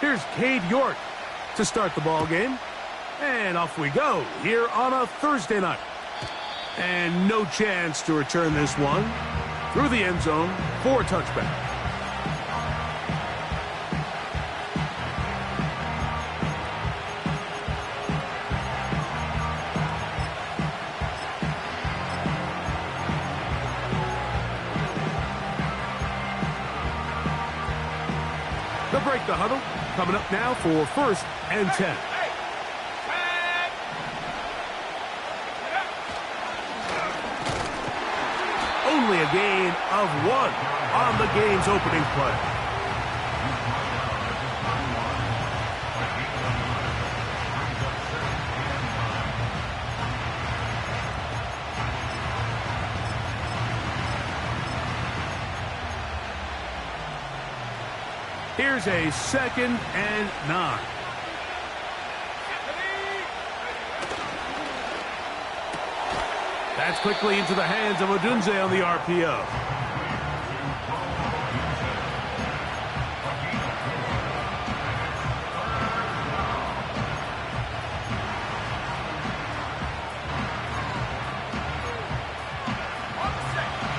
Here's Cade York to start the ball game. And off we go here on a Thursday night. And no chance to return this one through the end zone for a touchback. They'll break the huddle. Coming up now for 1st and 10. Only a gain of 1 on the game's opening play. Here's a 2nd and 9. That's quickly into the hands of Odunze on the RPO.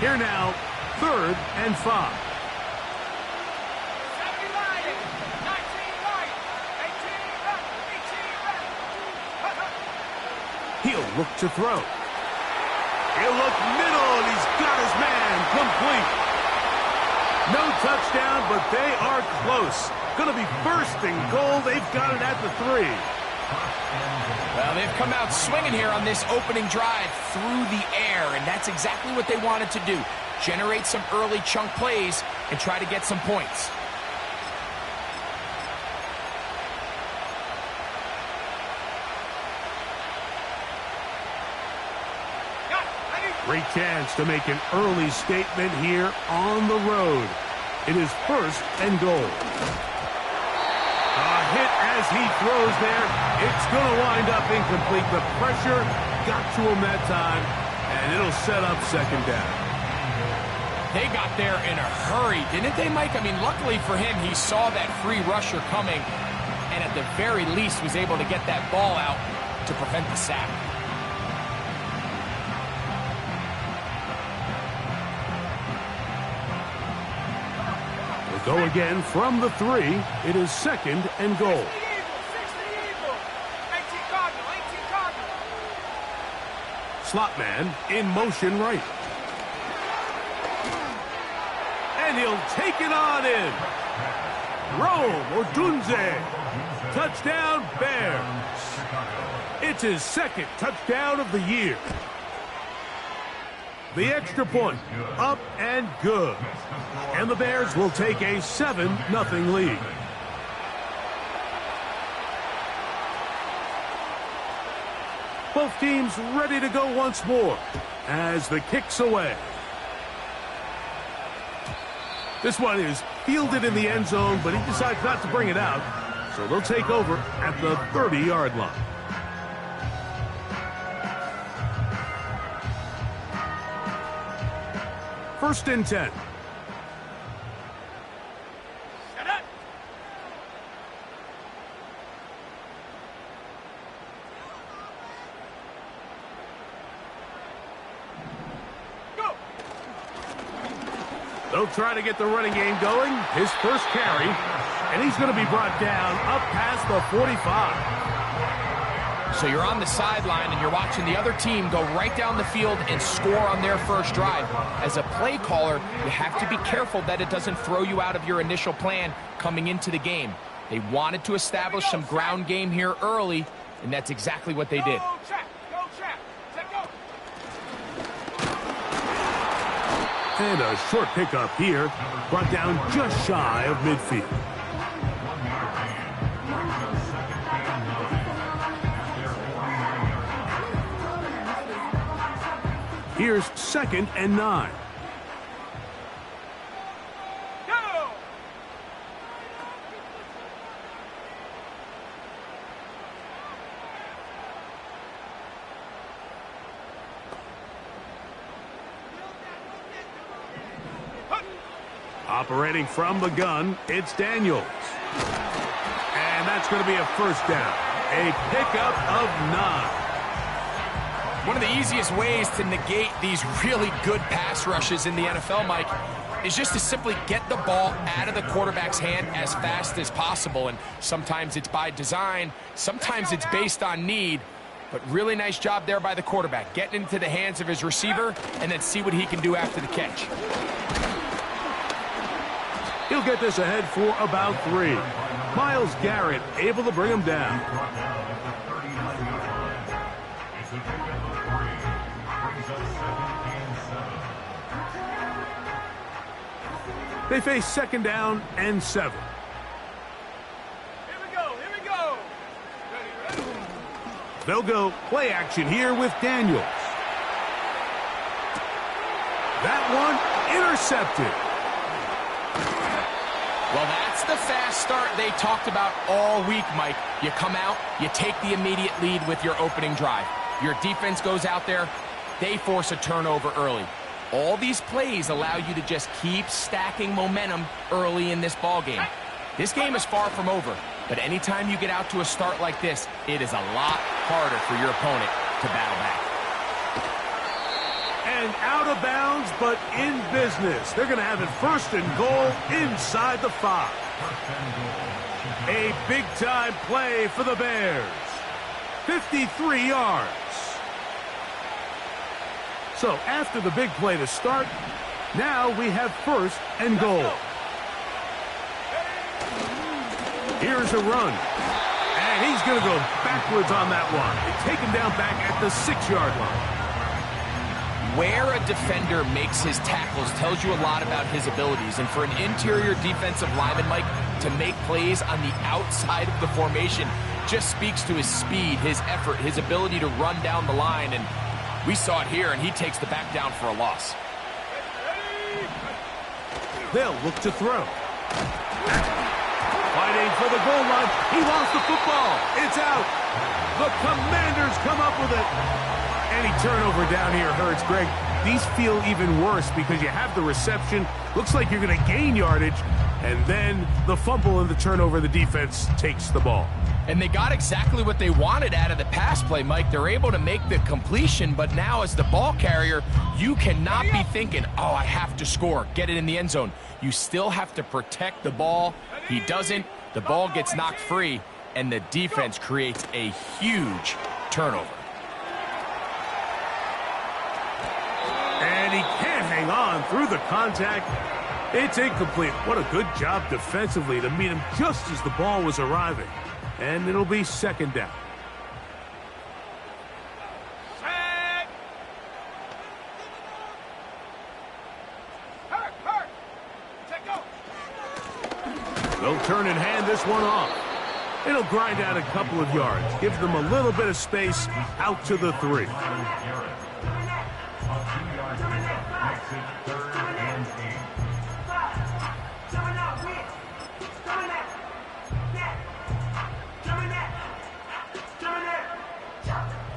Here now, 3rd and 5. He'll look to throw. He'll look middle, and he's got his man complete. No touchdown, but they are close. Going to be 1st and goal. They've got it at the 3. Well, they've come out swinging here on this opening drive through the air, and that's exactly what they wanted to do. Generate some early chunk plays and try to get some points. Great chance to make an early statement here on the road. It is 1st and goal. A hit as he throws there. It's going to wind up incomplete. The pressure got to him that time, and it'll set up 2nd down. They got there in a hurry, didn't they, Mike? I mean, luckily for him, he saw that free rusher coming, and at the very least was able to get that ball out to prevent the sack. Go again from the 3. It is 2nd and goal. Slot man in motion right. And he'll take it on in. Rome Odunze. Touchdown Bears. It's his 2nd touchdown of the year. The extra point, up and good. And the Bears will take a 7-0 lead. Both teams ready to go once more as the kick's away. This one is fielded in the end zone, but he decides not to bring it out. So they'll take over at the 30-yard line. First and 10. They'll try to get the running game going. His first carry, and he's going to be brought down up past the 45. So you're on the sideline and you're watching the other team go right down the field and score on their first drive. As a play caller, you have to be careful that it doesn't throw you out of your initial plan coming into the game. They wanted to establish some ground game here early, and that's exactly what they did. And a short pickup here, brought down just shy of midfield. Here's 2nd and 9. Operating from the gun, it's Daniels. And that's going to be a first down. A pickup of 9. One of the easiest ways to negate these really good pass rushes in the NFL, Mike, is just to simply get the ball out of the quarterback's hand as fast as possible. And sometimes it's by design, sometimes it's based on need. But really nice job there by the quarterback, getting into the hands of his receiver and then see what he can do after the catch. He'll get this ahead for about 3. Myles Garrett able to bring him down. They face second down and 7. Here we go. Ready. They'll go play action here with Daniels. That one intercepted. Well, that's the fast start they talked about all week, Mike. You come out, you take the immediate lead with your opening drive. Your defense goes out there, they force a turnover early. All these plays allow you to just keep stacking momentum early in this ball game. This game is far from over, but anytime you get out to a start like this, it is a lot harder for your opponent to battle back. And out of bounds, but in business. They're going to have it first and goal inside the 5. A big-time play for the Bears. 53 yards. So after the big play to start, now we have first and goal. Here's a run. And he's going to go backwards on that one. They take him down back at the 6-yard line. Where a defender makes his tackles tells you a lot about his abilities. And for an interior defensive lineman, Mike, to make plays on the outside of the formation just speaks to his speed, his effort, his ability to run down the line. And we saw it here, and he takes the back down for a loss. They'll look to throw. Fighting for the goal line. He lost the football. It's out. The Commanders come up with it. Any turnover down here hurts, Greg. These feel even worse because you have the reception. Looks like you're going to gain yardage. And then the fumble and the turnover, the defense takes the ball. And they got exactly what they wanted out of the pass play, Mike. They're able to make the completion, but now as the ball carrier, you cannot be thinking, oh, I have to score, get it in the end zone. You still have to protect the ball. He doesn't. The ball gets knocked free, and the defense creates a huge turnover. And he can't hang on through the contact. It's incomplete. What a good job defensively to meet him just as the ball was arriving. And it'll be second down. They'll turn and hand this one off. It'll grind out a couple of yards. Give them a little bit of space out to the 3.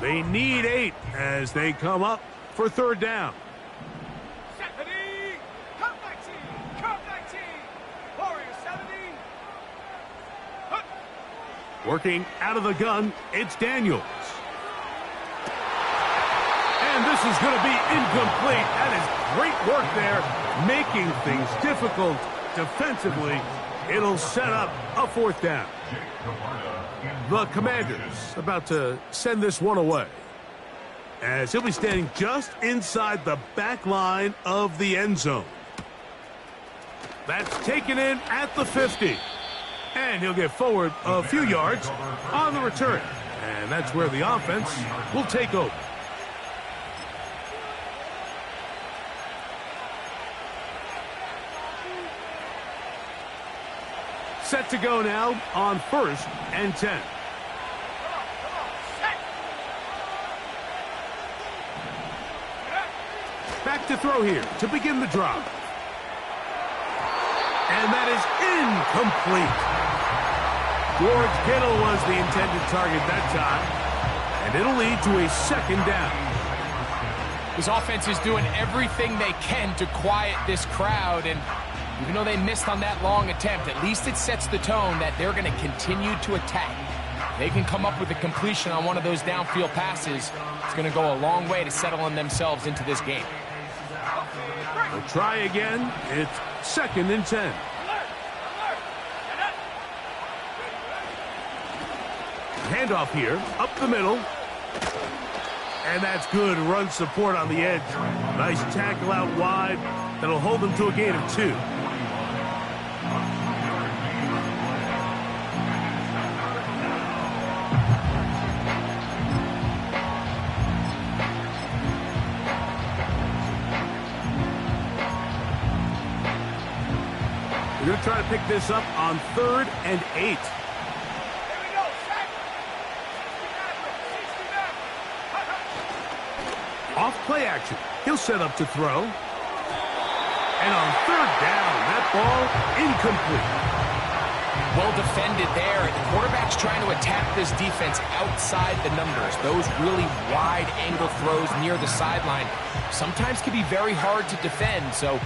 They need 8 as they come up for third down. Working out of the gun, it's Daniels. And this is going to be incomplete. That is great work there, making things difficult defensively. It'll set up a fourth down. The Commanders about to send this one away, as he'll be standing just inside the back line of the end zone. That's taken in at the 50. And he'll get forward a few yards on the return. And that's where the offense will take over. Set to go now on 1st and 10. Back to throw here to begin the drive. And that is incomplete. George Kittle was the intended target that time. And it'll lead to a second down. His offense is doing everything they can to quiet this crowd, and Even though they missed on that long attempt, at least it sets the tone that they're going to continue to attack. They can come up with a completion on one of those downfield passes. It's going to go a long way to settling themselves into this game. We'll try again. It's 2nd and 10. Handoff here, up the middle. And that's good run support on the edge. Nice tackle out wide. That'll hold them to a gain of 2. We're going to try to pick this up on 3rd and 8. Off play action. He'll set up to throw. And on 3rd down, that ball incomplete. Well defended there. The quarterback's trying to attack this defense outside the numbers. Those really wide angle throws near the sideline sometimes can be very hard to defend. So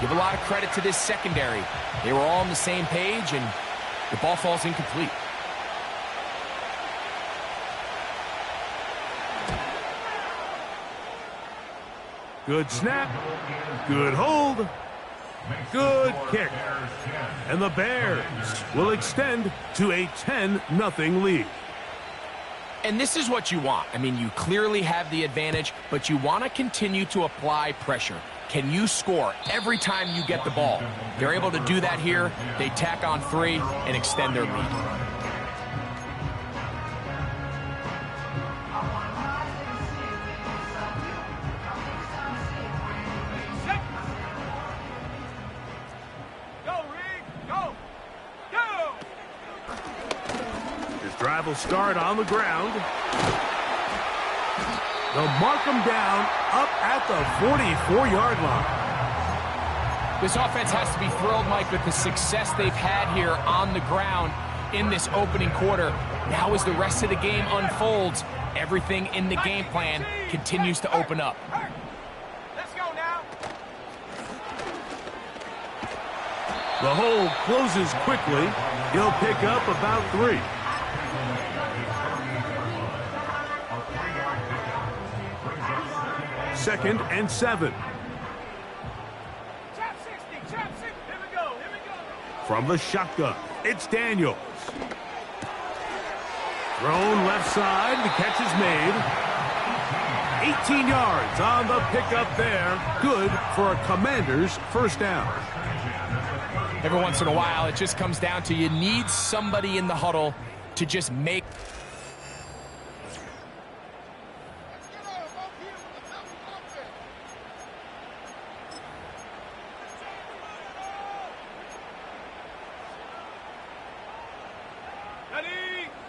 give a lot of credit to this secondary. They were all on the same page, and the ball falls incomplete. Good snap. Good hold. Good kick. And the Bears will extend to a 10-0 lead. And this is what you want. I mean, you clearly have the advantage, but you want to continue to apply pressure. Can you score every time you get the ball? They're able to do that here. They tack on 3 and extend their lead. Drive will start on the ground. They'll mark them down up at the 44-yard line. This offense has to be thrilled, Mike, with the success they've had here on the ground in this opening quarter. Now as the rest of the game unfolds, everything in the game plan continues to open up. Let's go now. The hole closes quickly. He'll pick up about 3. Second and 7. Trap 60, trap 60. Here we go. From the shotgun, it's Daniels. Thrown left side, the catch is made. 18 yards on the pickup there. Good for a Commander's first down. Every once in a while, it just comes down to you need somebody in the huddle to just make...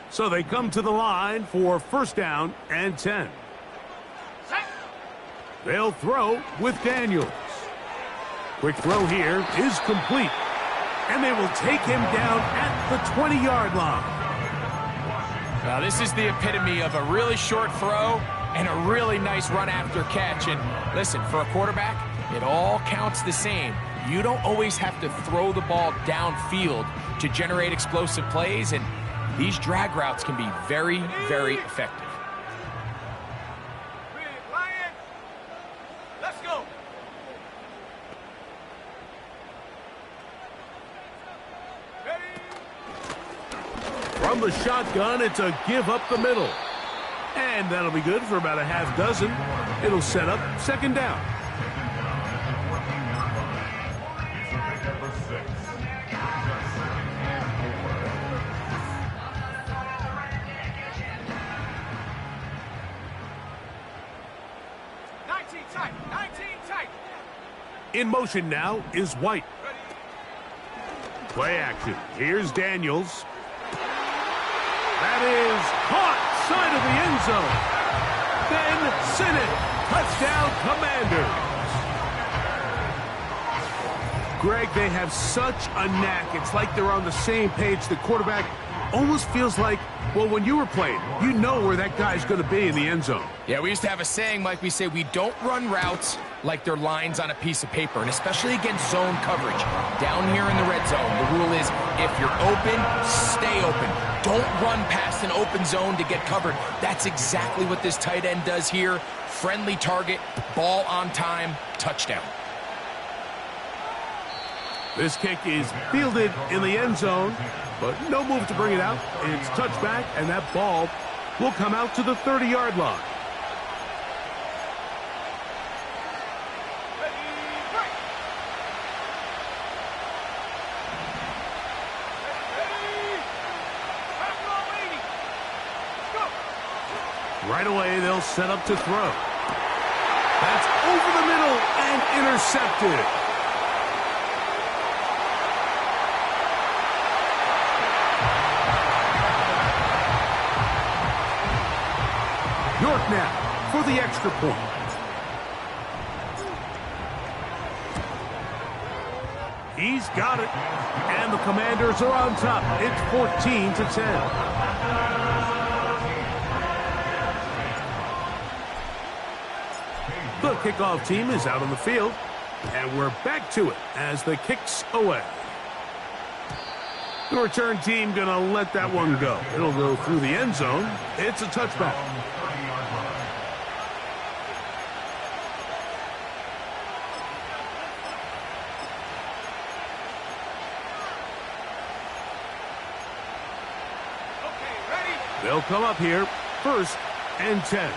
So they come to the line for first down and 10. They'll throw with Daniels. Quick throw here is complete. And they will take him down at the 20-yard line. Now this is the epitome of a really short throw and a really nice run after catch. And listen, for a quarterback, it all counts the same. You don't always have to throw the ball downfield to generate explosive plays, and these drag routes can be very, very effective. Let's go. From the shotgun, it's a give up the middle. And that'll be good for about a half dozen. It'll set up second down. In motion now is White. Play action. Here's Daniels. That is caught side of the end zone. Then Sinnott. Touchdown Commanders. Greg, they have such a knack. It's like they're on the same page. The quarterback almost feels like, well, when you were playing, you know where that guy's going to be in the end zone. Yeah, we used to have a saying, Mike, we say we don't run routes like they're lines on a piece of paper, and especially against zone coverage. Down here in the red zone, the rule is if you're open, stay open. Don't run past an open zone to get covered. That's exactly what this tight end does here. Friendly target, ball on time, touchdown. This kick is fielded in the end zone, but no move to bring it out. It's touchback, and that ball will come out to the 30-yard line. Right away, they'll set up to throw. That's over the middle and intercepted. York now for the extra point. He's got it. And the Commanders are on top. It's 14-10. The kickoff team is out on the field, and we're back to it as the kick's away. The return team going to let that one go. It'll go through the end zone. It's a touchback. They'll come up here, 1st and 10.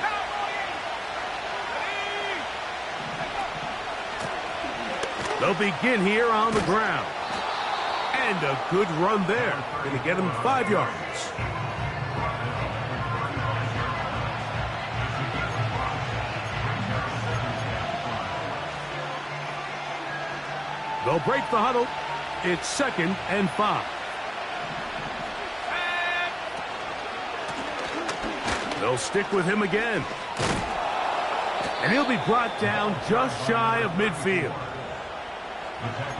They'll begin here on the ground. And a good run there. Going to get him 5 yards. They'll break the huddle. It's 2nd and 5. They'll stick with him again. And he'll be brought down just shy of midfield.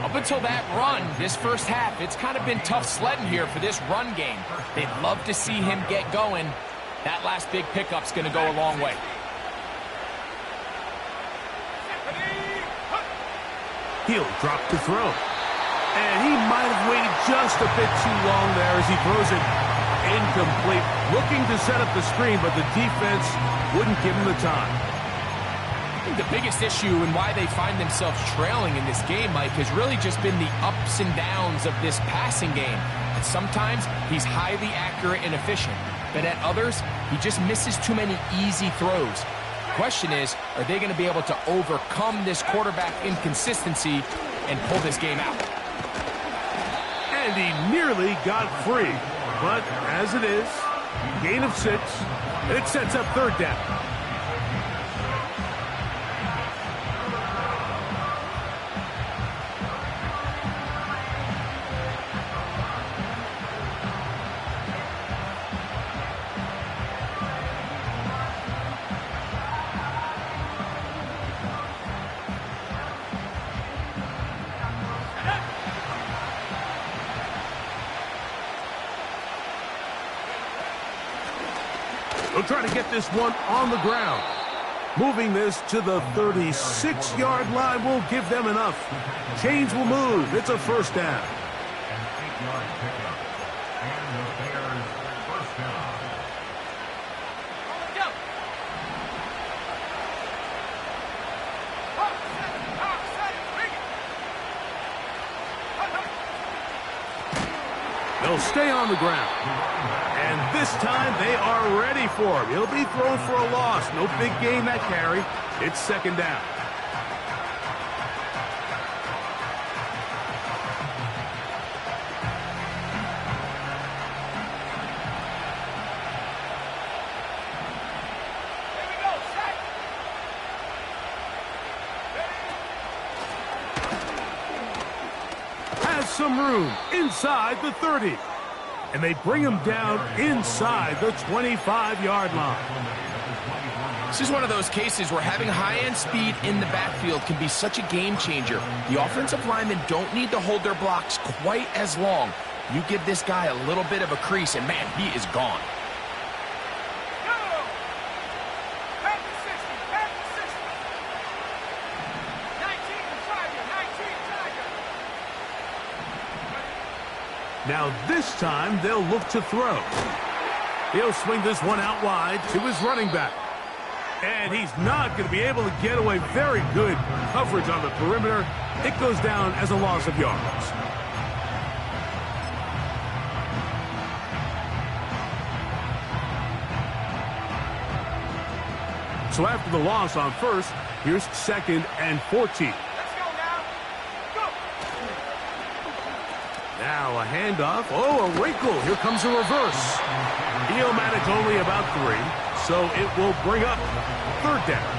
Up until that run, this first half, it's kind of been tough sledding here for this run game. They'd love to see him get going. That last big pickup's going to go a long way. He'll drop to throw. And he might have waited just a bit too long there as he throws it incomplete. Looking to set up the screen, but the defense wouldn't give him the time. I think the biggest issue and why they find themselves trailing in this game, Mike, has really just been the ups and downs of this passing game. And sometimes he's highly accurate and efficient, but at others, he just misses too many easy throws. The question is, are they going to be able to overcome this quarterback inconsistency and pull this game out? And he nearly got free. But as it is, gain of 6, and it sets up 3rd down. They'll try to get this one on the ground. Moving this to the 36-yard line will give them enough. Chains will move. It's a 1st down. They'll stay on the ground. And this time they are ready for him. He'll be thrown for a loss. No big gain that carry. It's 2nd down. Has some room inside the 30. And they bring him down inside the 25-yard line. This is one of those cases where having high-end speed in the backfield can be such a game changer. The offensive linemen don't need to hold their blocks quite as long. You give this guy a little bit of a crease, and man, he is gone. Now this time they'll look to throw. He'll swing this one out wide to his running back. And he's not going to be able to get away. Very good coverage on the perimeter. It goes down as a loss of yards. So after the loss on first, here's 2nd and 14. Let's go now. Go. Now a handoff. Oh, a wrinkle. Here comes a reverse. He'll manage only about 3, so it will bring up 3rd down.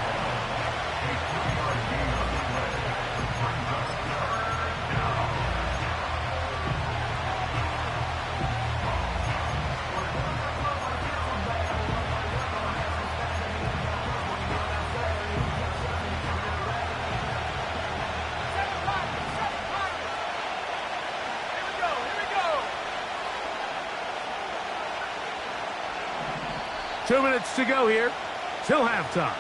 Two minutes to go here till halftime.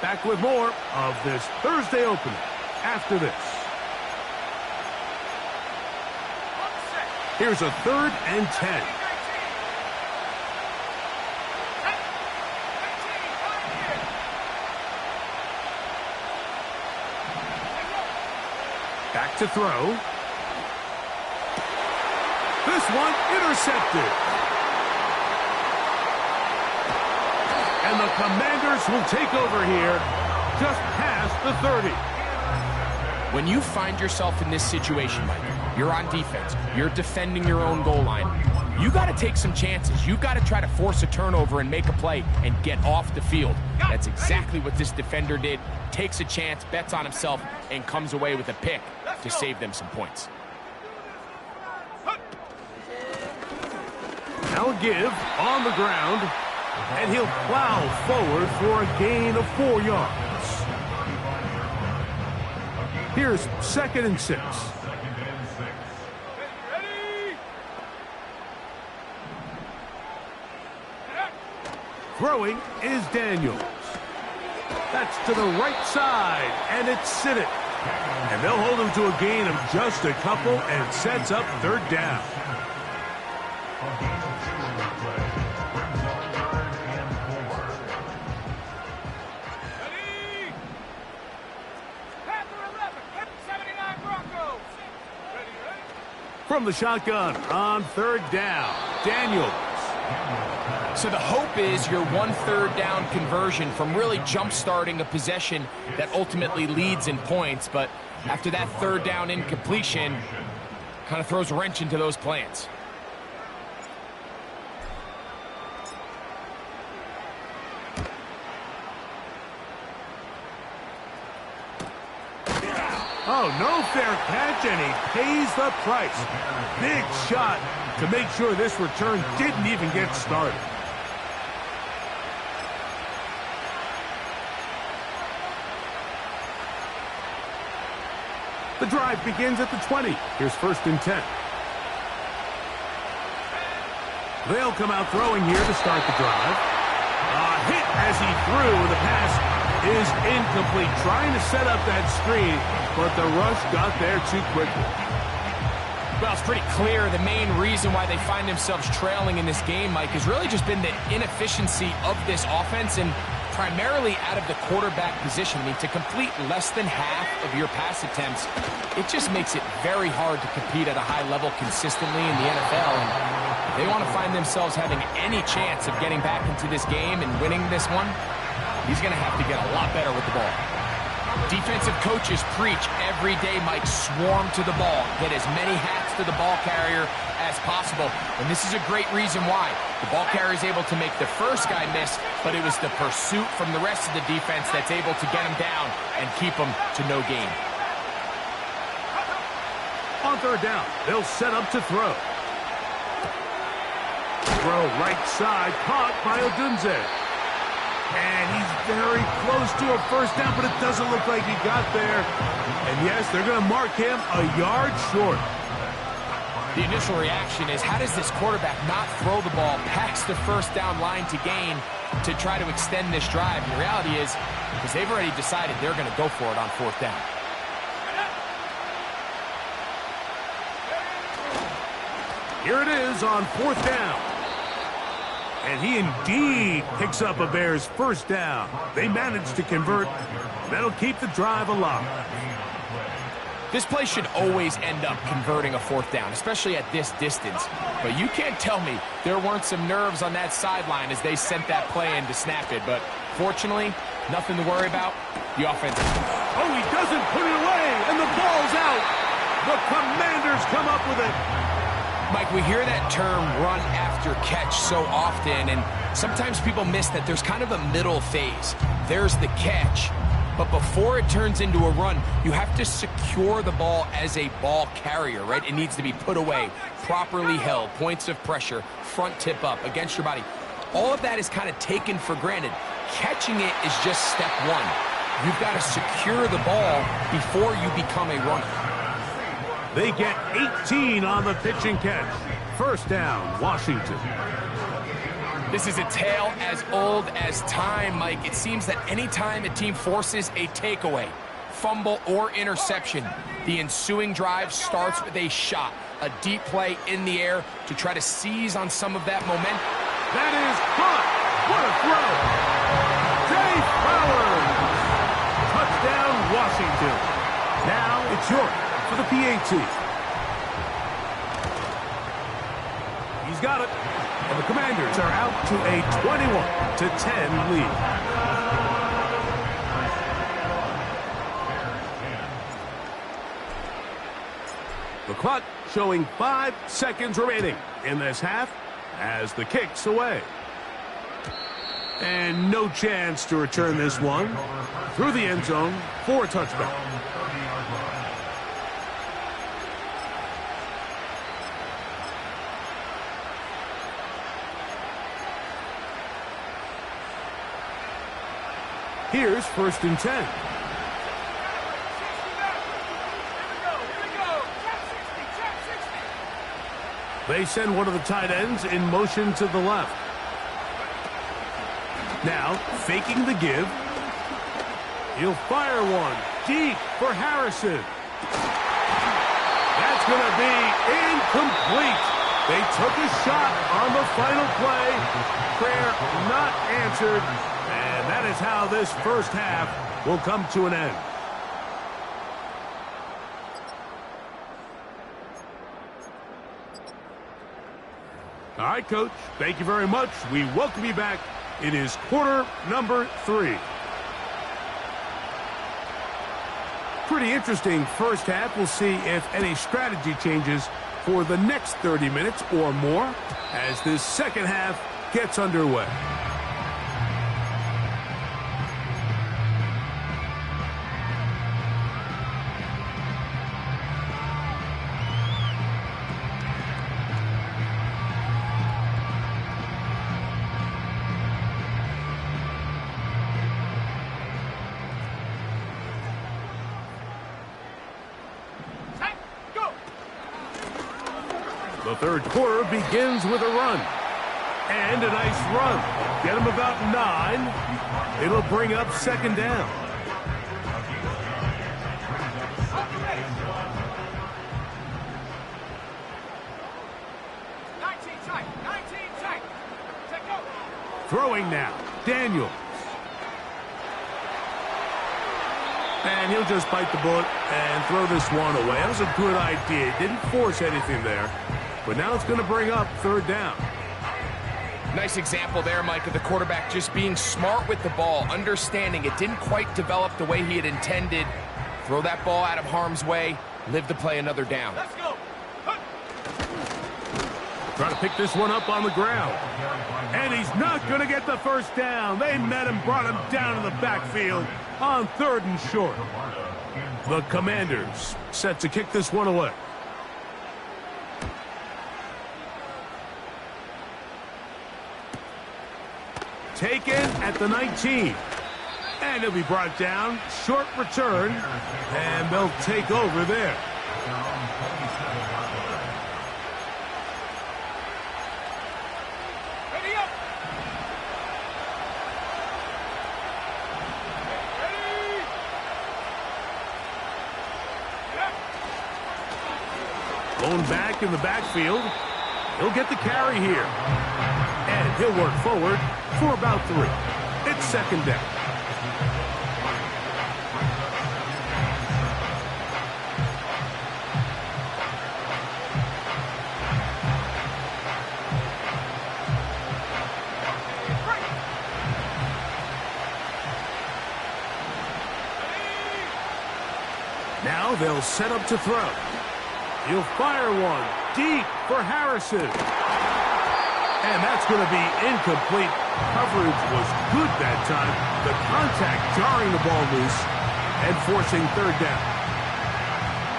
Back with more of this Thursday opener after this. Here's a 3rd and 10. Back to throw. This one intercepted. And the Commanders will take over here just past the 30. When you find yourself in this situation, Mike, you're on defense, you're defending your own goal line, you got to take some chances. You got to try to force a turnover and make a play and get off the field. That's exactly what this defender did. Takes a chance, bets on himself, and comes away with a pick to save them some points. Now a give on the ground. And he'll plow forward for a gain of 4 yards. Here's 2nd and 6. Ready? Throwing is Daniels. That's to the right side, and it's Sinnott. And they'll hold him to a gain of just a couple, and it sets up 3rd down. From the shotgun on 3rd down, Daniels. So the hope is your 1 3rd down conversion from really jump-starting a possession that ultimately leads in points. But after that 3rd down incompletion, kind of throws a wrench into those plans. Oh, no fair catch, and he pays the price. Big shot to make sure this return didn't even get started. The drive begins at the 20. Here's 1st and 10. They'll come out throwing here to start the drive. A hit as he threw. The pass is incomplete. Trying to set up that screen, but the rush got there too quickly. Well, it's pretty clear the main reason why they find themselves trailing in this game, Mike, has really just been the inefficiency of this offense and primarily out of the quarterback position. I mean, to complete less than half of your pass attempts, it just makes it very hard to compete at a high level consistently in the NFL. And if they want to find themselves having any chance of getting back into this game and winning this one, he's going to have to get a lot better with the ball. Defensive coaches preach every day, Mike, swarm to the ball. Get as many hats to the ball carrier as possible. And this is a great reason why. The ball carrier is able to make the first guy miss, but it was the pursuit from the rest of the defense that's able to get him down and keep him to no gain. On 3rd down, they'll set up to throw. Throw right side, caught by Odunze. And he's very close to a 1st down, but it doesn't look like he got there. And yes, they're going to mark him a yard short. The initial reaction is, how does this quarterback not throw the ball past the 1st down line to gain to try to extend this drive? And the reality is, because they've already decided they're going to go for it on 4th down. Here it is on 4th down. And he indeed picks up a Bears first down. They managed to convert. That'll keep the drive alive. This play should always end up converting a 4th down, especially at this distance. But you can't tell me there weren't some nerves on that sideline as they sent that play in to snap it. But fortunately, nothing to worry about. The offense. Oh, he doesn't put it away, and the ball's out. The Commanders come up with it. Mike, we hear that term run after catch so often, and sometimes people miss that there's kind of a middle phase. There's the catch, but before it turns into a run, you have to secure the ball as a ball carrier, right? It needs to be put away, properly held, points of pressure, front tip up against your body. All of that is kind of taken for granted. Catching it is just step one. You've got to secure the ball before you become a runner. They get 18 on the pitch and catch. First down, Washington. This is a tale as old as time, Mike. It seems that anytime a team forces a takeaway, fumble, or interception, the ensuing drive starts with a shot, a deep play in the air to try to seize on some of that momentum. That is caught. What a throw. Jay Flowers. Touchdown, Washington. Now it's York for the PAT. He's got it. And the Commanders are out to a 21-10 lead. The clock showing 5 seconds remaining in this half as the kick's away. And no chance to return this one through the end zone for a touchback. Here's 1st and 10. They send one of the tight ends in motion to the left. Now, faking the give. He'll fire one deep for Harrison. That's going to be incomplete. They took a shot on the final play. Prayer not answered. And that is how this first half will come to an end. All right, Coach. Thank you very much. We welcome you back. It is quarter number 3. Pretty interesting first half. We'll see if any strategy changes for the next 30 minutes or more as this second half gets underway. The third quarter begins with a run. And a nice run. Get him about 9. It'll bring up 2nd down. Throwing now. Daniels. And he'll just bite the bullet and throw this one away. That was a good idea. Didn't force anything there. But now it's going to bring up 3rd down. Nice example there, Mike, of the quarterback just being smart with the ball, understanding it didn't quite develop the way he had intended. Throw that ball out of harm's way, live to play another down. Let's go. Try to pick this one up on the ground. And he's not going to get the first down. They met him, brought him down to the backfield on 3rd and short. The Commanders set to kick this one away. Taken at the 19. And he'll be brought down. Short return. And they'll take over there. Ready up. Ready. Blown back in the backfield. He'll get the carry here. And he'll work forward for about 3. It's second down. Now they'll set up to throw. He'll fire one deep for Harrison. And that's going to be incomplete. Coverage was good that time. The contact jarring the ball loose and forcing third down.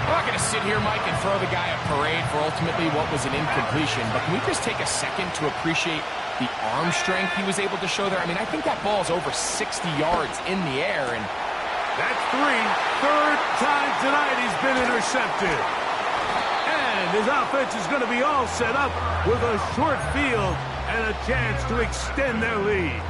I'm not going to sit here, Mike, and throw the guy a parade for ultimately what was an incompletion, but can we just take a second to appreciate the arm strength he was able to show there? I mean, I think that ball's over 60 yards in the air, and that's 3. Third time tonight he's been intercepted. And his offense is going to be all set up with a short field and a chance to extend their lead.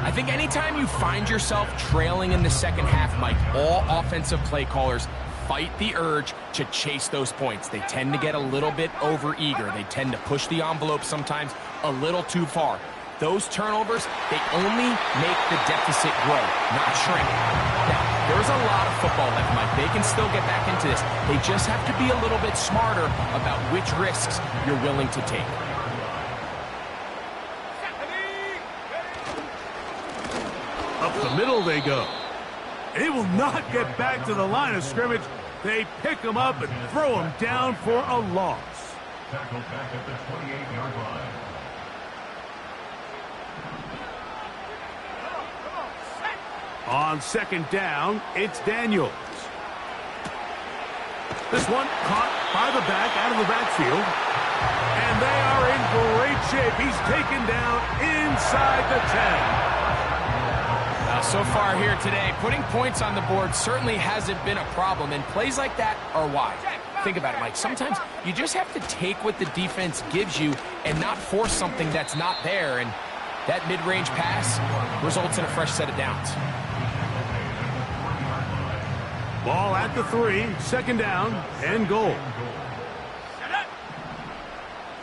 I think anytime you find yourself trailing in the second half, Mike, all offensive play callers fight the urge to chase those points. They tend to get a little bit overeager. They tend to push the envelope sometimes a little too far. Those turnovers, they only make the deficit grow, not shrink. Now, there's a lot of football left, Mike. They can still get back into this. They just have to be a little bit smarter about which risks you're willing to take. Up the middle they go. They will not get back to the line of scrimmage. They pick him up and throw him down for a loss. Tackled back at the 28-yard line. On second down, it's Daniels. This one caught by the back, out of the backfield. And they are in great shape. He's taken down inside the 10. So far here today, putting points on the board certainly hasn't been a problem, and plays like that are why. Think about it, Mike. Sometimes you just have to take what the defense gives you and not force something that's not there, and that mid-range pass results in a fresh set of downs. Ball at the 3, second down, and goal.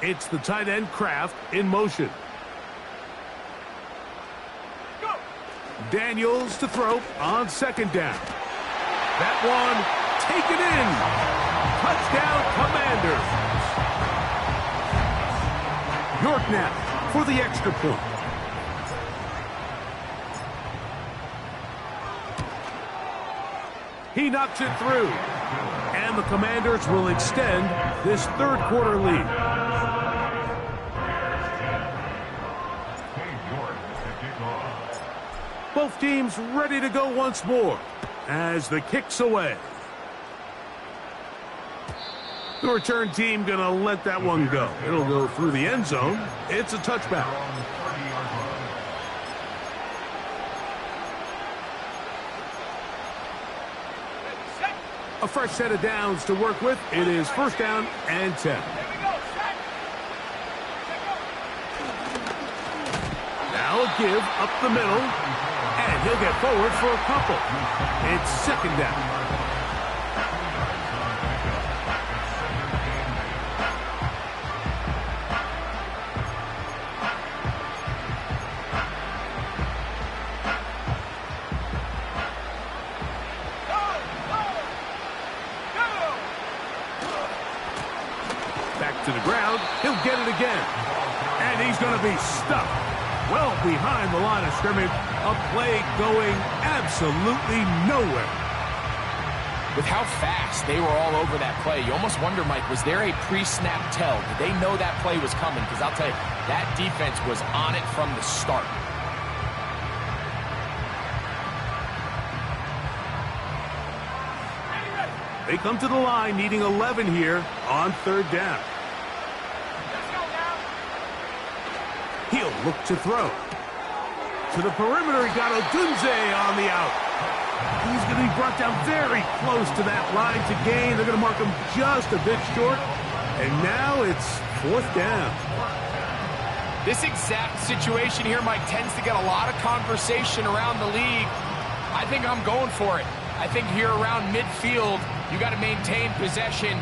It's the tight end Kraft in motion. Daniels to throw on second down. That one taken in. Touchdown, Commanders. York now for the extra point. He knocks it through. And the Commanders will extend this third quarter lead. Both teams ready to go once more as the kick's away. The return team going to let that one go. It'll go through the end zone. It's a touchback. A fresh set of downs to work with. It is first down and 10. Now a give up the middle. And he'll get forward for a couple. It's second down. Back to the ground. He'll get it again. And he's going to be stuck well behind the line of scrimmage. A play going absolutely nowhere. With how fast they were all over that play, you almost wonder, Mike, was there a pre-snap tell? Did they know that play was coming? Because I'll tell you, that defense was on it from the start. They come to the line needing 11 here on third down. He'll look to throw. To the perimeter, he got Odunze on the out. He's going to be brought down very close to that line to gain. They're going to mark him just a bit short. And now it's fourth down. This exact situation here, Mike, tends to get a lot of conversation around the league. I think I'm going for it. I think here around midfield, you got to maintain possession.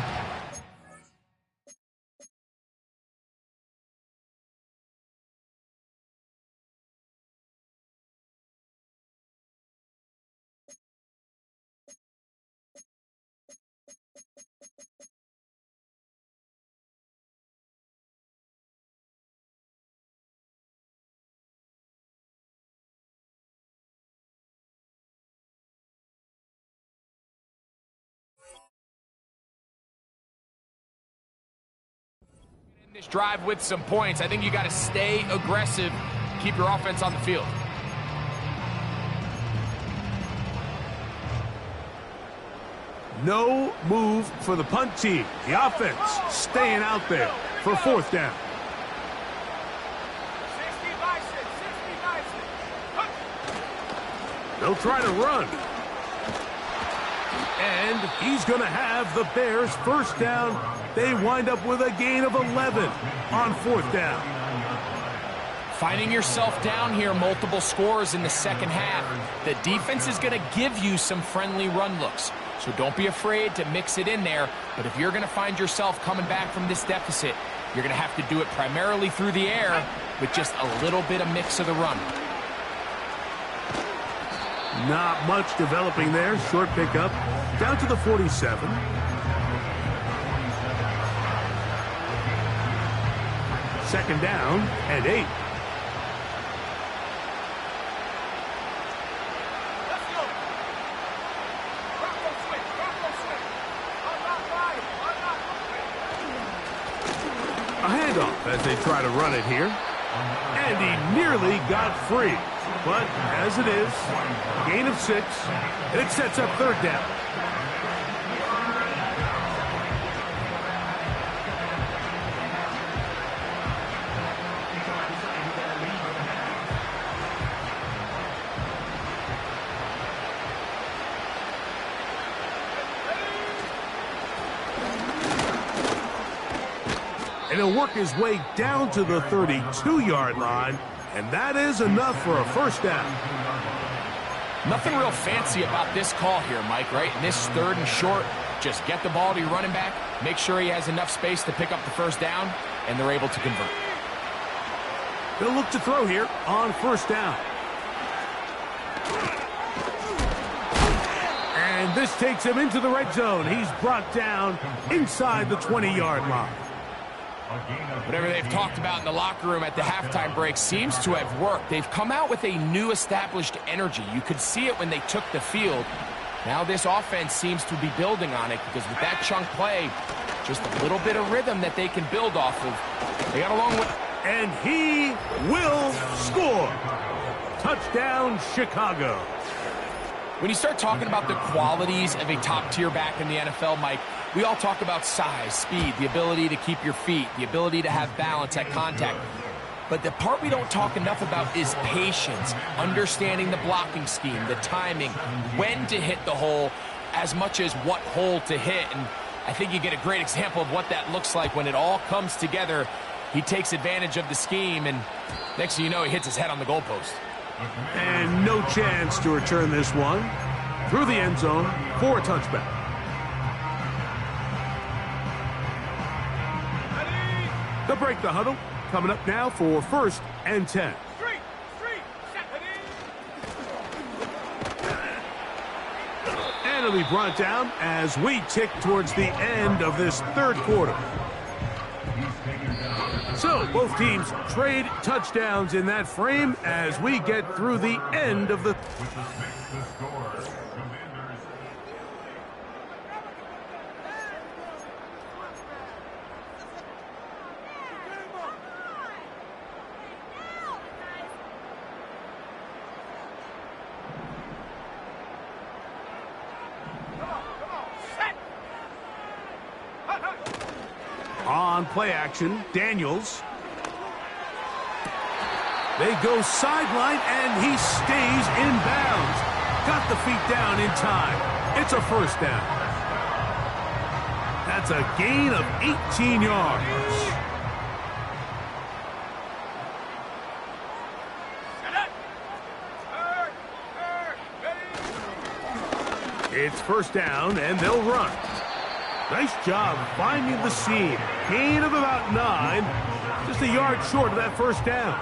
This drive with some points. I think you got to stay aggressive, keep your offense on the field. No move for the punt team. The offense staying out there for fourth down. 60 by 6, 60 by 6. They'll try to run. And he's going to have the Bears first down. They wind up with a gain of 11 on fourth down. Finding yourself down here, multiple scores in the second half. The defense is going to give you some friendly run looks. So don't be afraid to mix it in there. But if you're going to find yourself coming back from this deficit, you're going to have to do it primarily through the air with just a little bit of mix of the run. Not much developing there. Short pickup down to the 47. Second down and 8. Let's go. Bronco switch, Bronco switch. Unlock fire, unlock. A handoff as they try to run it here. And he nearly got free. But as it is, gain of 6, and it sets up third down. And he'll work his way down to the 32-yard line. And that is enough for a first down. Nothing real fancy about this call here, Mike, right? In this third and short, just get the ball to your running back, make sure he has enough space to pick up the first down, and they're able to convert. They'll look to throw here on first down. And this takes him into the red zone. He's brought down inside the 20-yard line. Whatever they've talked about in the locker room at the halftime break seems to have worked. They've come out with a new established energy. You could see it when they took the field. Now this offense seems to be building on it because with that chunk play, just a little bit of rhythm that they can build off of. They got a long way. And he will score. Touchdown, Chicago. When you start talking about the qualities of a top-tier back in the NFL, Mike, we all talk about size, speed, the ability to keep your feet, the ability to have balance at contact. But the part we don't talk enough about is patience, understanding the blocking scheme, the timing, when to hit the hole, as much as what hole to hit. And I think you get a great example of what that looks like when it all comes together. He takes advantage of the scheme, and next thing you know, he hits his head on the goalpost. And no chance to return this one through the end zone for a touchback. They'll break the huddle. Coming up now for first and 10. Street, set. And it'll be brought down as we tick towards the end of this third quarter. So both teams trade touchdowns in that frame as we get through the end of the... On play action, Daniels. They go sideline, and he stays in bounds. Got the feet down in time. It's a first down. That's a gain of 18 yards. It's first down, and they'll run. Nice job finding the seam. Gain of about 9. Just a yard short of that first down.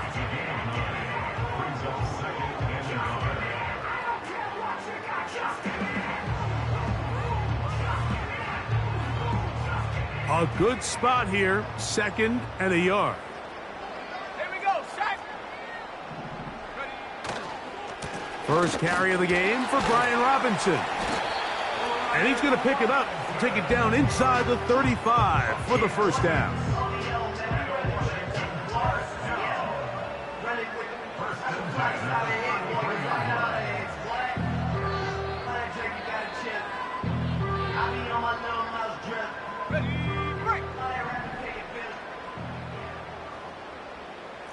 A good spot here. Second and a yard. Here we go, set. First carry of the game for Brian Robinson. And he's going to pick it up, take it down inside the 35 for the first down. Ready, break.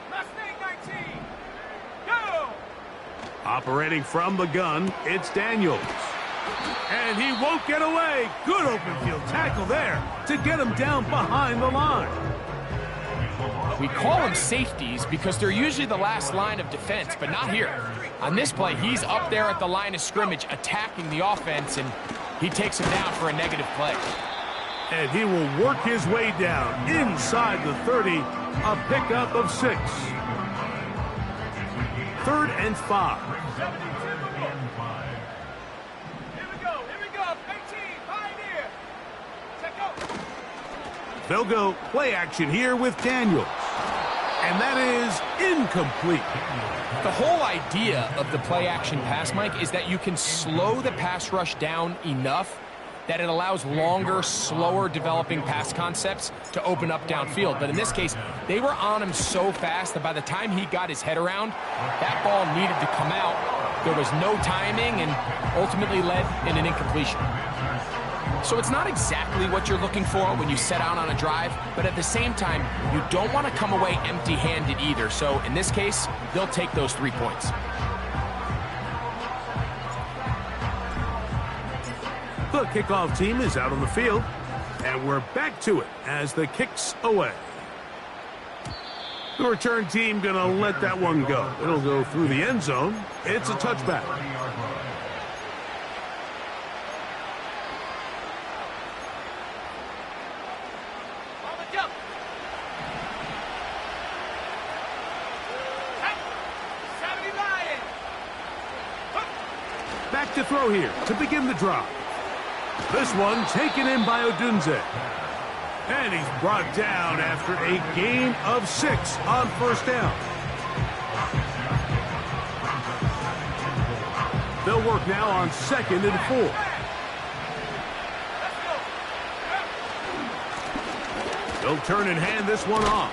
Mustang 19. Go. Operating from the gun, it's Daniels. And he won't get away. Good open field tackle there to get him down behind the line. We call them safeties because they're usually the last line of defense, but not here. On this play, he's up there at the line of scrimmage attacking the offense, and he takes him down for a negative play. And he will work his way down inside the 30, a pickup of 6. 3rd and 5. 72 Here we go. 18. Pioneer. Check out. They'll go play action here with Daniels. And that is incomplete. The whole idea of the play action pass, Mike, is that you can slow the pass rush down enough that it allows longer, slower developing pass concepts to open up downfield. But in this case, they were on him so fast that by the time he got his head around, that ball needed to come out. There was no timing and ultimately led in an incompletion. So it's not exactly what you're looking for when you set out on a drive, but at the same time, you don't want to come away empty-handed either. So in this case, they'll take those 3 points. The kickoff team is out on the field, and we're back to it as the kick's away. The return team going to let that one go. It'll go through the end zone. It's a touchback. On the jump. Hey. 70 Lion. Back to throw here to begin the drive. This one taken in by Odunze. And he's brought down after a gain of 6 on 1st down. They'll work now on 2nd and 4. They'll turn and hand this one off.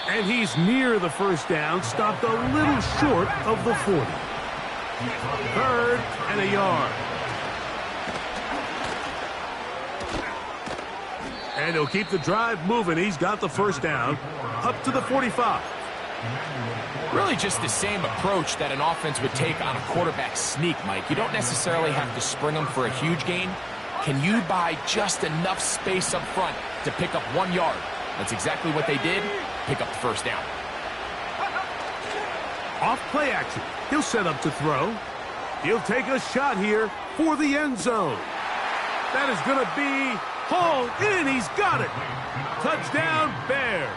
And he's near the 1st down, stopped a little short of the 40. 3rd and a yard. And he'll keep the drive moving. He's got the 1st down up to the 45. Really just the same approach that an offense would take on a quarterback sneak, Mike. You don't necessarily have to spring them for a huge gain. Can you buy just enough space up front to pick up 1 yard? That's exactly what they did. Pick up the 1st down. Off play action. He'll set up to throw. He'll take a shot here for the end zone. That is going to be hauled in. He's got it. Touchdown, Bears.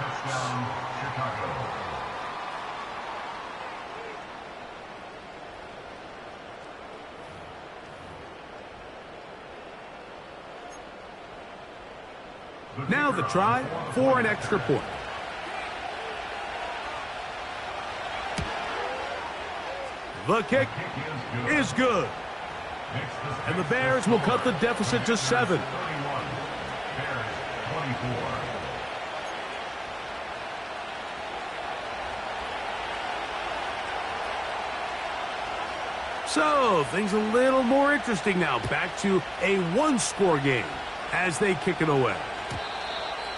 Now the try for an extra point. The kick is good. And the Bears will cut the deficit to 7. So, things a little more interesting now. Back to a 1-score game as they kick it away.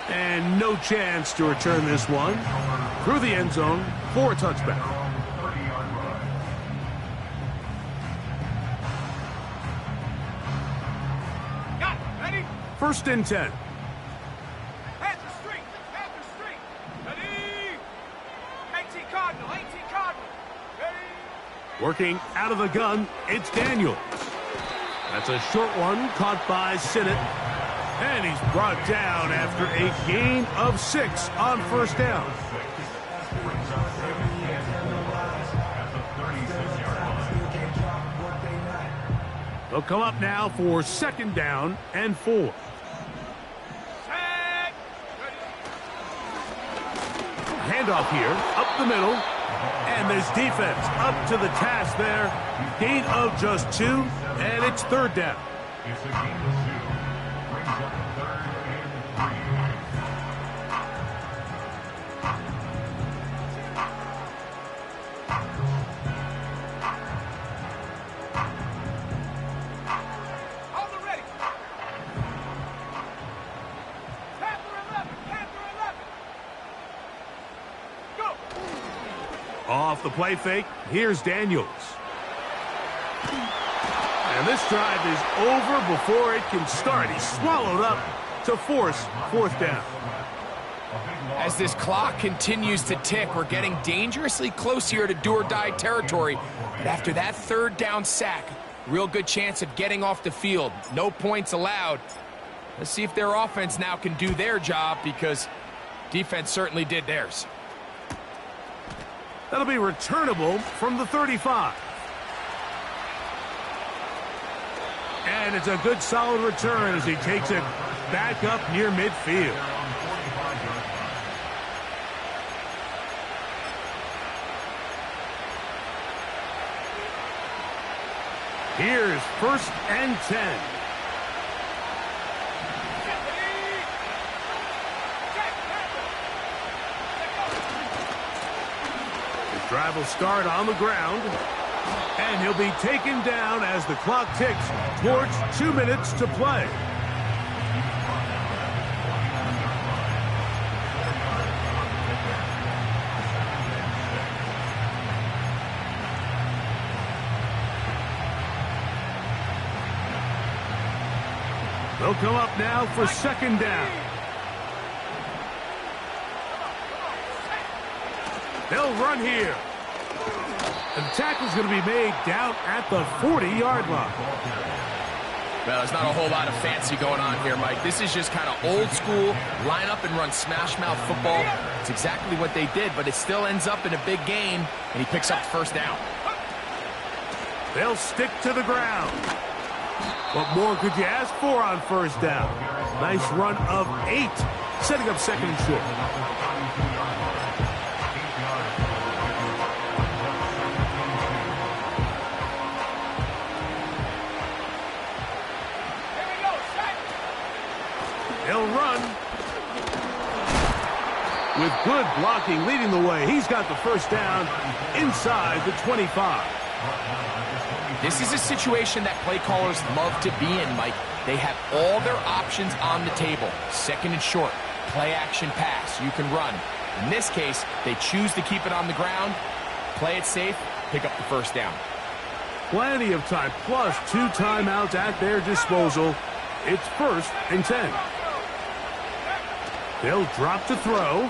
And no chance to return this one through the end zone for a touchback. Got it. Ready? 1st and 10. Panther Street. Ready? 18 Cardinal. Ready? Working out of the gun, it's Daniels. That's a short one caught by Sinnott. And he's brought down after a gain of 6 on 1st down. They'll come up now for 2nd down and 4. Set. Handoff here, up the middle. And there's defense up to the task there. Gain of just 2, and it's 3rd down. It's a gain of 2. Brings up 3rd and 3. the play fake. Here's Daniels. And this drive is over before it can start. He's swallowed up to force fourth down. As this clock continues to tick, we're getting dangerously close here to do-or-die territory. But after that third down sack, real good chance of getting off the field. No points allowed. Let's see if their offense now can do their job, because defense certainly did theirs. That'll be returnable from the 35. And it's a good solid return as he takes it back up near midfield. Here's 1st and 10. His drive will start on the ground. And he'll be taken down as the clock ticks towards 2 minutes to play. They'll come up now for 2nd down. They'll run here. And the tackle's going to be made down at the 40-yard line. Well, there's not a whole lot of fancy going on here, Mike. This is just kind of old school, line up and run smash mouth football. It's exactly what they did, but it still ends up in a big game, and he picks up the 1st down. They'll stick to the ground. What more could you ask for on 1st down? Nice run of 8, setting up 2nd and short. He'll run. With good blocking leading the way, he's got the 1st down inside the 25. This is a situation that play callers love to be in, Mike. They have all their options on the table. 2nd and short, play action pass, you can run. In this case, they choose to keep it on the ground, play it safe, pick up the 1st down. Plenty of time, plus 2 timeouts at their disposal. It's 1st and 10. They'll drop to throw.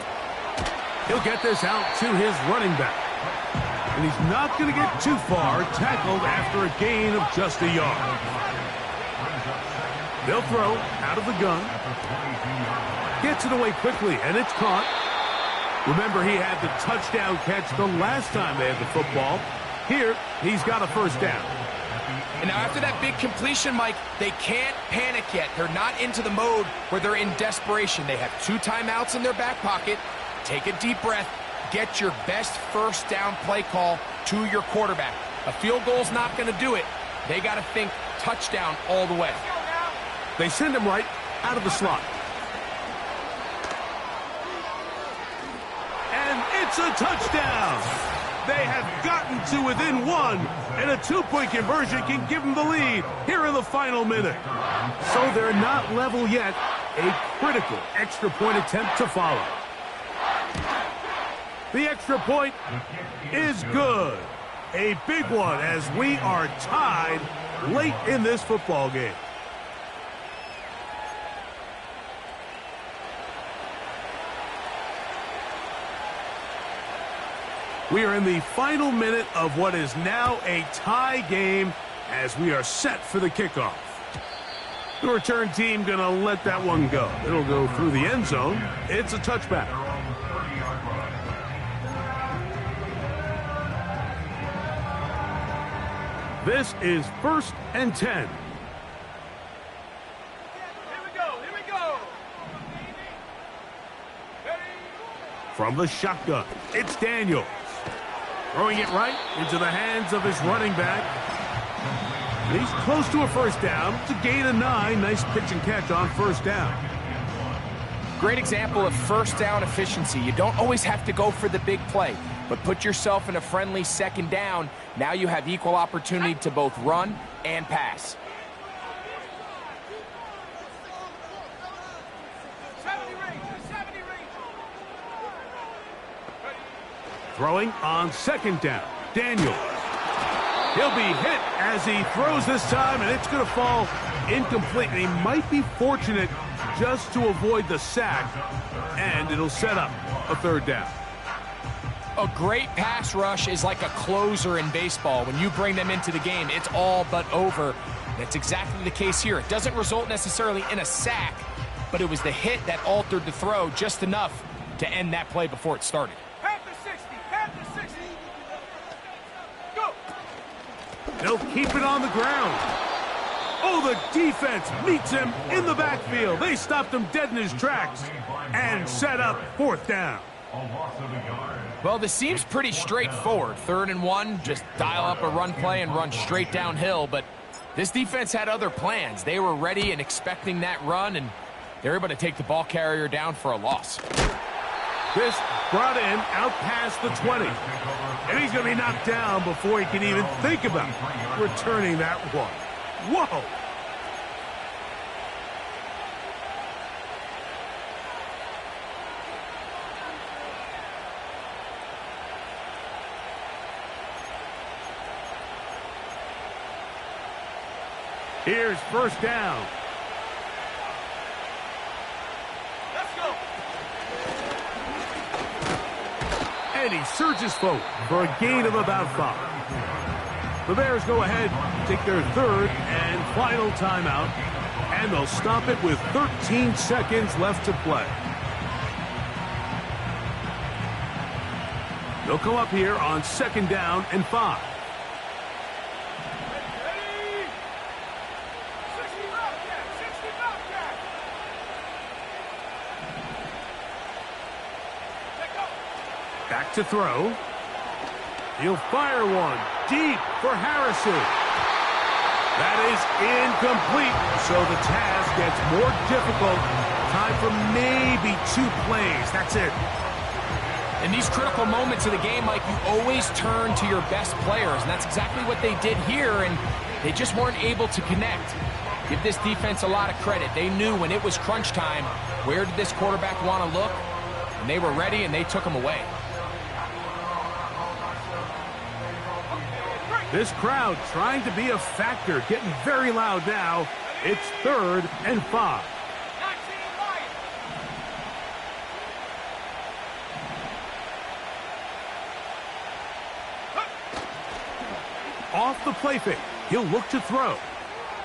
He'll get this out to his running back. And he's not going to get too far, tackled after a gain of just a yard. They'll throw out of the gun. Gets it away quickly, and it's caught. Remember, he had the touchdown catch the last time they had the football. Here, he's got a 1st down. And now after that big completion, Mike, they can't panic yet. They're not into the mode where they're in desperation. They have 2 timeouts in their back pocket. Take a deep breath. Get your best 1st down play call to your quarterback. A field goal's not going to do it. They got to think touchdown all the way. They send him right out of the slot. And it's a touchdown. They have gotten to within 1, and a 2-point conversion can give them the lead here in the final minute. So they're not level yet. A critical extra point attempt to follow. The extra point is good. A big one as we are tied late in this football game. We are in the final minute of what is now a tie game as we are set for the kickoff. The return team going to let that one go. It'll go through the end zone. It's a touchback. This is 1st and 10. Here we go. Here we go. From the shotgun, it's Daniels. Throwing it right into the hands of his running back. And he's close to a 1st down. It's a gain of 9. Nice pitch and catch on 1st down. Great example of 1st down efficiency. You don't always have to go for the big play, but put yourself in a friendly 2nd down. Now you have equal opportunity to both run and pass. 70 range. Throwing on second down. Daniel. He'll be hit as he throws this time, and it's going to fall incomplete. And he might be fortunate just to avoid the sack, and it'll set up a third down. A great pass rush is like a closer in baseball. When you bring them into the game, it's all but over. That's exactly the case here. It doesn't result necessarily in a sack, but it was the hit that altered the throw just enough to end that play before it started. They'll keep it on the ground. Oh, the defense meets him in the backfield. They stopped him dead in his tracks and set up fourth down. Well, this seems pretty straightforward. 3rd and 1, just dial up a run play and run straight downhill. But this defense had other plans. They were ready and expecting that run, and they were able to take the ball carrier down for a loss. This brought in out past the 20. And he's going to be knocked down before he can even think about returning that one. Whoa! Here's first down. And he surges forward for a gain of about 5. The Bears go ahead, take their 3rd and final timeout, and they'll stop it with 13 seconds left to play. They'll come up here on 2nd down and 5. Back to throw. He'll fire one deep for Harrison. That is incomplete, so the task gets more difficult. Time for maybe 2 plays. That's it. In these critical moments of the game, Mike, you always turn to your best players, and that's exactly what they did here, and they just weren't able to connect. Give this defense a lot of credit. They knew when it was crunch time, where did this quarterback want to look, and they were ready, and they took him away. This crowd trying to be a factor, getting very loud now. It's 3rd and 5. Off the play fake, he'll look to throw.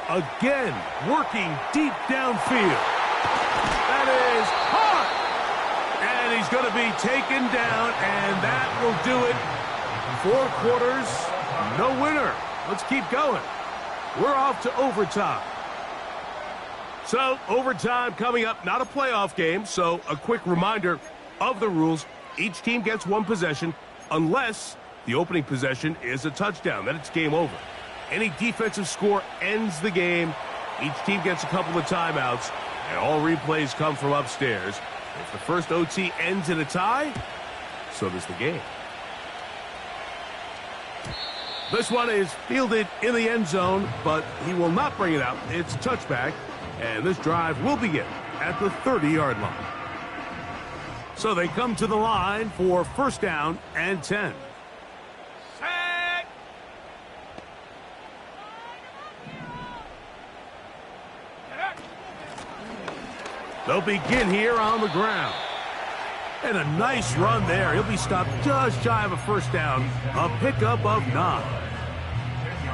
Again, working deep downfield. That is hard. And he's going to be taken down, and that will do it. 4 quarters. No winner. Let's keep going. We're off to overtime. So, overtime coming up. Not a playoff game, so a quick reminder of the rules. Each team gets 1 possession unless the opening possession is a touchdown. Then it's game over. Any defensive score ends the game. Each team gets a couple of timeouts, and all replays come from upstairs. If the first OT ends in a tie, so does the game. This one is fielded in the end zone, but he will not bring it out. It's touchback, and this drive will begin at the 30-yard line. So they come to the line for first down and 10. Set. They'll begin here on the ground. And a nice run there. He'll be stopped just shy of a first down. A pickup of 9.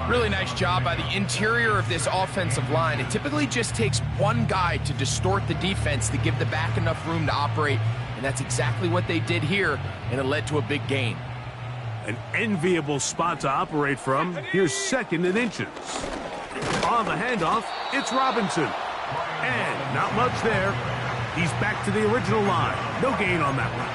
Really nice job by the interior of this offensive line. It typically just takes one guy to distort the defense to give the back enough room to operate, and that's exactly what they did here, and it led to a big gain. An enviable spot to operate from. Here's 2nd and inches. On the handoff, it's Robinson. And not much there. He's back to the original line. No gain on that one.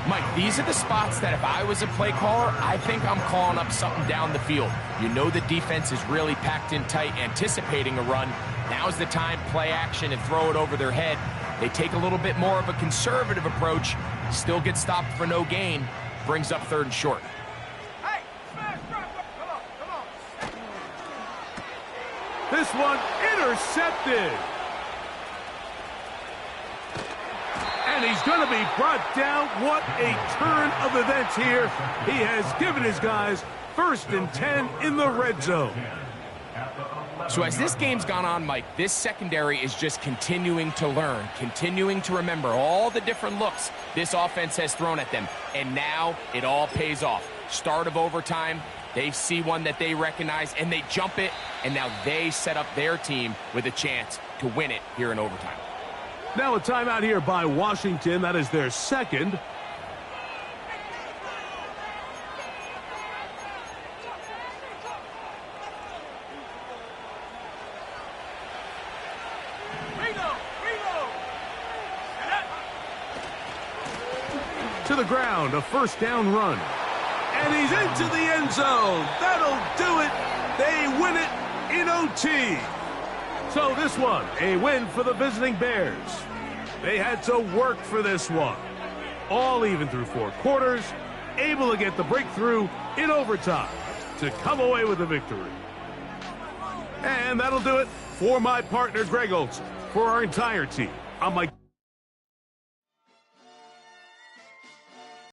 Mike, these are the spots that if I was a play caller, I think I'm calling up something down the field. You know the defense is really packed in tight, anticipating a run. Now's the time, play action and throw it over their head. They take a little bit more of a conservative approach, still get stopped for no gain, brings up 3rd and short. Hey, smash, drop, come on. This one intercepted. And he's going to be brought down. What a turn of events here. He has given his guys 1st and 10 in the red zone. So as this game's gone on, Mike, this secondary is just continuing to learn, continuing to remember all the different looks this offense has thrown at them. And now it all pays off. Start of overtime, they see one that they recognize, and they jump it, and now they set up their team with a chance to win it here in overtime. Now a timeout here by Washington. That is their second. To the ground, a 1st down run. And he's into the end zone. That'll do it. They win it in OT. So this one, a win for the visiting Bears. They had to work for this one. All even through 4 quarters, able to get the breakthrough in overtime to come away with a victory. And that'll do it for my partner, Greg Olson. For our entire team, I'm Mike.